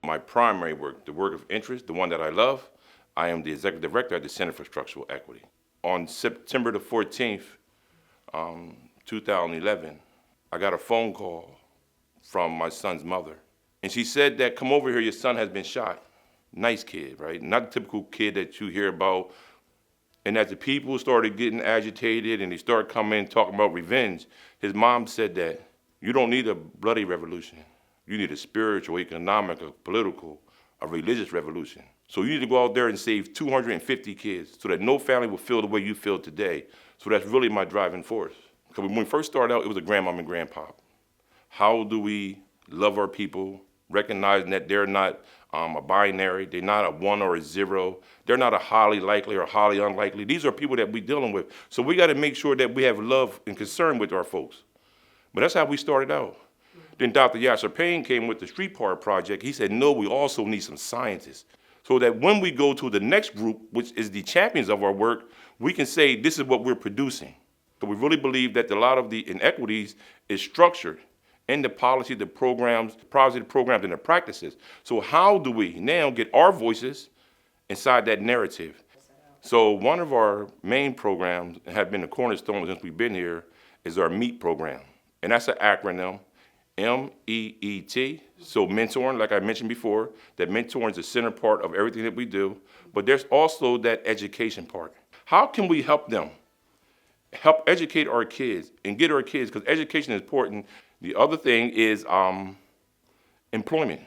My primary work, the work of interest, the one that I love, I am the executive director at the Center for Structural Equity. On September the 14th, 2011, I got a phone call from my son's mother. And she said that, come over here, your son has been shot. Nice kid, right? Not the typical kid that you hear about. And as the people started getting agitated and they started coming talking about revenge, his mom said that you don't need a bloody revolution. You need a spiritual, economic, a political, a religious revolution. So you need to go out there and save 250 kids so that no family will feel the way you feel today. So that's really my driving force. Because when we first started out, it was a grandmom and grandpop. How do we love our people, recognizing that they're not a binary, they're not a 1 or a 0, they're not a highly likely or highly unlikely. These are people that we're dealing with. So we got to make sure that we have love and concern with our folks. But that's how we started out. Then Dr. Yasser Payne came with the Street Part Project. He said, no, we also need some scientists. So that when we go to the next group, which is the champions of our work, we can say this is what we're producing. But we really believe that a lot of the inequities is structured in the policy, the programs, and the practices. So how do we now get our voices inside that narrative? So one of our main programs, and have been the cornerstone since we've been here, is our MEET program. And that's an acronym, MEET. So mentoring, like I mentioned before, that mentoring is the center part of everything that we do. But there's also that education part. How can we help them? Help educate our kids and get our kids, because education is important. The other thing is employment.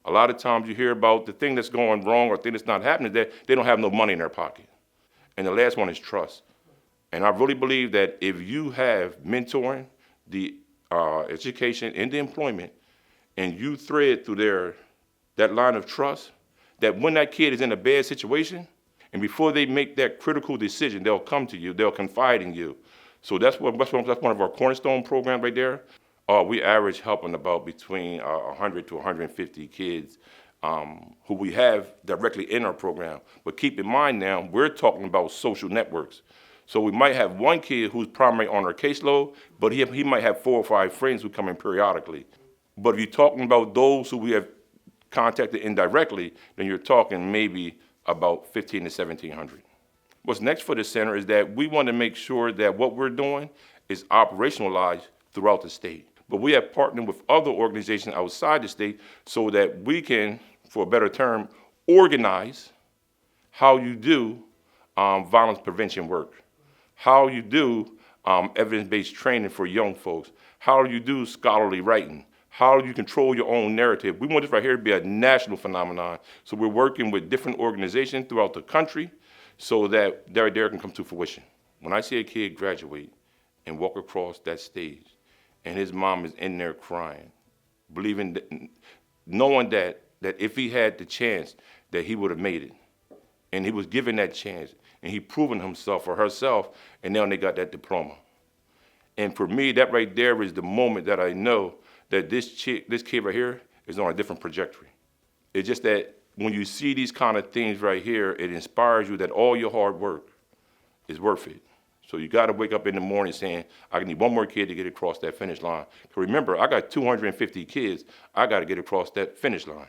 A lot of times you hear about the thing that's going wrong or thing that's not happening, that they don't have no money in their pocket. And the last one is trust. And I really believe that if you have mentoring, the education, and the employment, and you thread through that line of trust, that when that kid is in a bad situation, and before they make that critical decision, they'll come to you, they'll confide in you. So that's one of our cornerstone programs right there. We average helping about between 100 to 150 kids who we have directly in our program. But keep in mind now, we're talking about social networks. So we might have one kid who's primarily on our caseload, but he might have 4 or 5 friends who come in periodically. But if you're talking about those who we have contacted indirectly, then you're talking maybe about 1,500 to 1,700. What's next for the center is that we want to make sure that what we're doing is operationalized throughout the state. But we have partnered with other organizations outside the state so that we can, for a better term, organize how you do violence prevention work, how you do evidence-based training for young folks, how you do scholarly writing, how you control your own narrative. We want this right here to be a national phenomenon. So we're working with different organizations throughout the country so that their idea can come to fruition. When I see a kid graduate and walk across that stage and his mom is in there crying, believing that, knowing that if he had the chance that he would have made it, and he was given that chance, and he proven himself or herself, and now they got that diploma. And for me, that right there is the moment that I know that this kid right here is on a different trajectory. It's just that when you see these kind of things right here, it inspires you that all your hard work is worth it. So you got to wake up in the morning saying, I need one more kid to get across that finish line. Because remember, I got 250 kids. I got to get across that finish line.